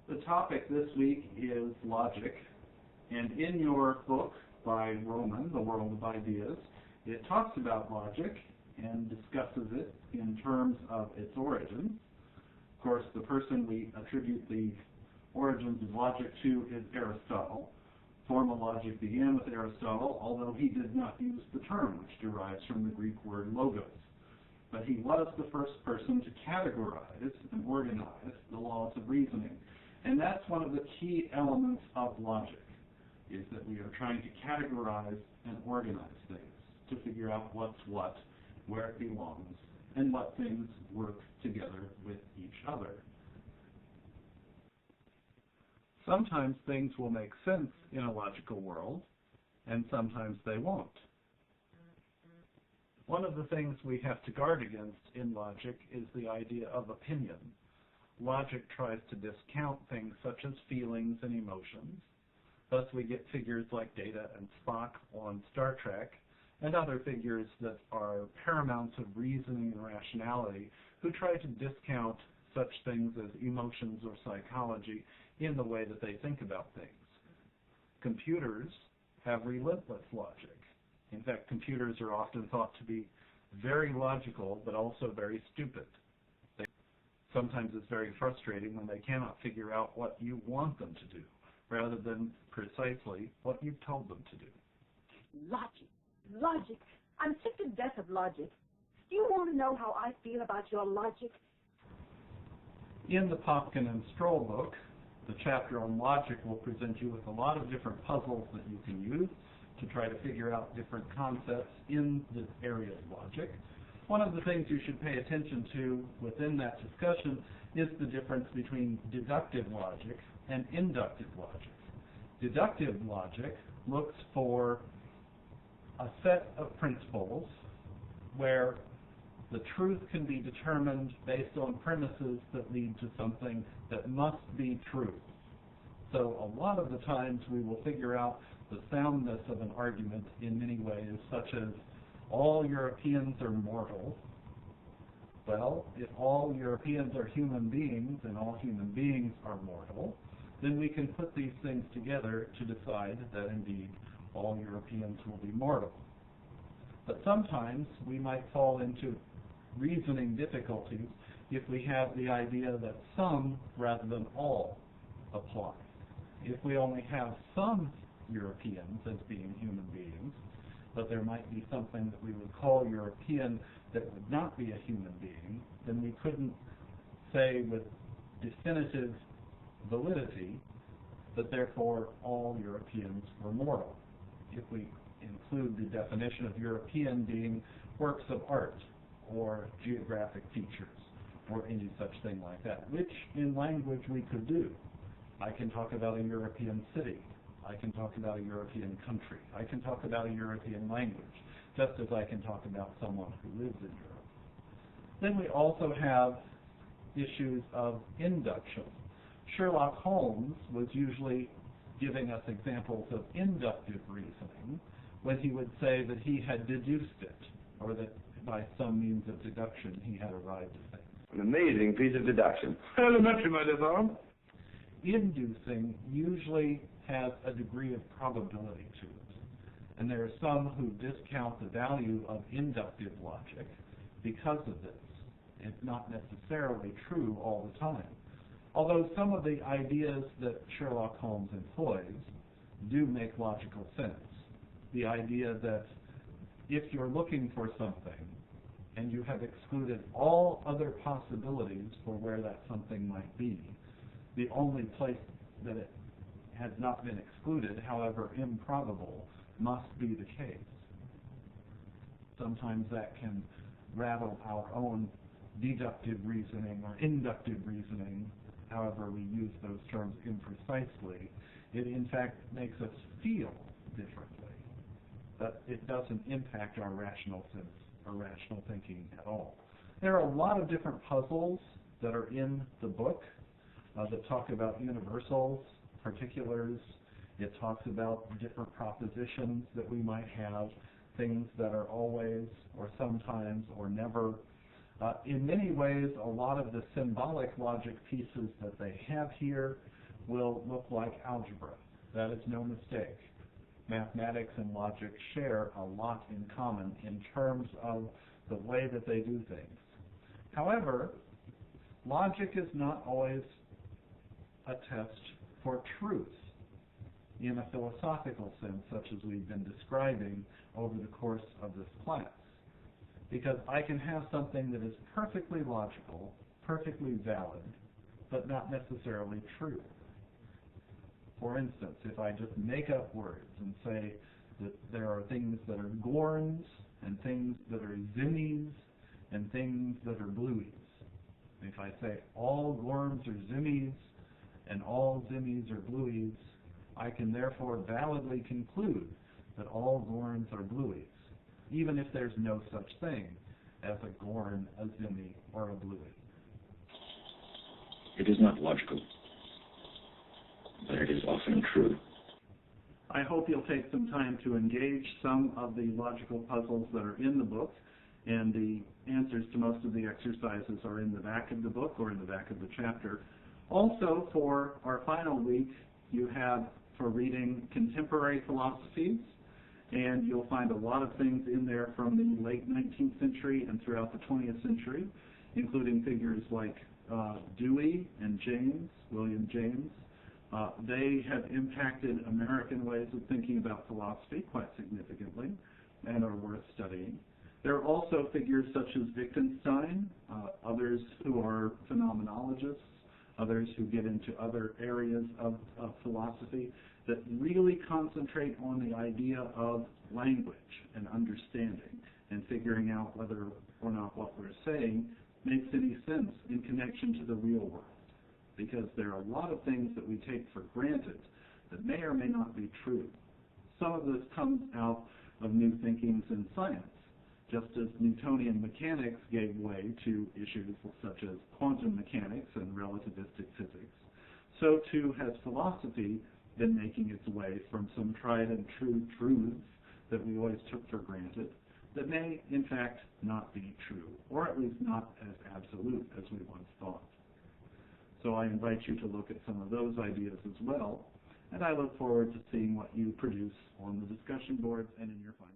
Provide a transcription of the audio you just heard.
The topic this week is logic, and in your book by Roman, The World of Ideas, it talks about logic and discusses it in terms of its origins. Of course, the person we attribute the origins of logic to is Aristotle. Formal logic began with Aristotle, although he did not use the term, which derives from the Greek word logos. But he was the first person to categorize and organize the laws of reasoning. And that's one of the key elements of logic, is that we are trying to categorize and organize things to figure out what's what, where it belongs, and what things work together with each other. Sometimes things will make sense in a logical world, and sometimes they won't. One of the things we have to guard against in logic is the idea of opinion. Logic tries to discount things such as feelings and emotions. Thus we get figures like Data and Spock on Star Trek, and other figures that are paramounts of reasoning and rationality who try to discount such things as emotions or psychology in the way that they think about things. Computers have relentless logic. In fact, computers are often thought to be very logical, but also very stupid. Sometimes it's very frustrating when they cannot figure out what you want them to do, rather than precisely what you've told them to do. Logic. Logic. I'm sick to death of logic. Do you want to know how I feel about your logic? In the Popkin and Stroll book, the chapter on logic will present you with a lot of different puzzles that you can use to try to figure out different concepts in this area of logic. One of the things you should pay attention to within that discussion is the difference between deductive logic and inductive logic. Deductive logic looks for a set of principles where the truth can be determined based on premises that lead to something that must be true. So a lot of the times we will figure out the soundness of an argument in many ways, such as all Europeans are mortal. Well, if all Europeans are human beings and all human beings are mortal, then we can put these things together to decide that indeed all Europeans will be mortal. But sometimes we might fall into reasoning difficulties if we have the idea that some rather than all apply. If we only have some Europeans as being human beings, but there might be something that we would call European that would not be a human being, then we couldn't say with definitive validity that therefore all Europeans were mortal. If we include the definition of European being works of art or geographic features or any such thing like that, which in language we could do. I can talk about a European city. I can talk about a European country. I can talk about a European language, just as I can talk about someone who lives in Europe. Then we also have issues of induction. Sherlock Holmes was usually giving us examples of inductive reasoning when he would say that he had deduced it, or that by some means of deduction he had arrived at things. An amazing piece of deduction. Elementary, my dear fellow. Inducing usually has a degree of probability to it, and there are some who discount the value of inductive logic because of this. It's not necessarily true all the time. Although some of the ideas that Sherlock Holmes employs do make logical sense. The idea that if you're looking for something and you have excluded all other possibilities for where that something might be, the only place that it has not been excluded, however improbable, must be the case. Sometimes that can rattle our own deductive reasoning or inductive reasoning, however we use those terms imprecisely. It in fact makes us feel differently, but it doesn't impact our rational sense or rational thinking at all. There are a lot of different puzzles that are in the book that talk about universals, particulars. It talks about different propositions that we might have, things that are always or sometimes or never, In many ways, a lot of the symbolic logic pieces that they have here will look like algebra. That is no mistake. Mathematics and logic share a lot in common in terms of the way that they do things. However, logic is not always a test for truth in a philosophical sense, such as we've been describing over the course of this class. Because I can have something that is perfectly logical, perfectly valid, but not necessarily true. For instance, if I just make up words and say that there are things that are gorns and things that are zimmies and things that are blueies. If I say all gorms are zimmies and all zimmies are blueies, I can therefore validly conclude that all gorns are blueies, even if there's no such thing as a gorn, a zimmy, or a bluey. It is not logical, but it is often true. I hope you'll take some time to engage some of the logical puzzles that are in the book, and the answers to most of the exercises are in the back of the book or in the back of the chapter. Also, for our final week, you have for reading contemporary philosophies, and you'll find a lot of things in there from the late 19th century and throughout the 20th century, including figures like Dewey and James, William James. They have impacted American ways of thinking about philosophy quite significantly and are worth studying. There are also figures such as Wittgenstein, others who are phenomenologists, others who get into other areas of philosophy that really concentrate on the idea of language and understanding and figuring out whether or not what we're saying makes any sense in connection to the real world. Because there are a lot of things that we take for granted that may or may not be true. Some of this comes out of new thinkings in science, just as Newtonian mechanics gave way to issues such as quantum mechanics and relativistic physics. So too has philosophy been making its way from some tried and true truths that we always took for granted that may, in fact, not be true, or at least not as absolute as we once thought. So I invite you to look at some of those ideas as well, and I look forward to seeing what you produce on the discussion boards and in your final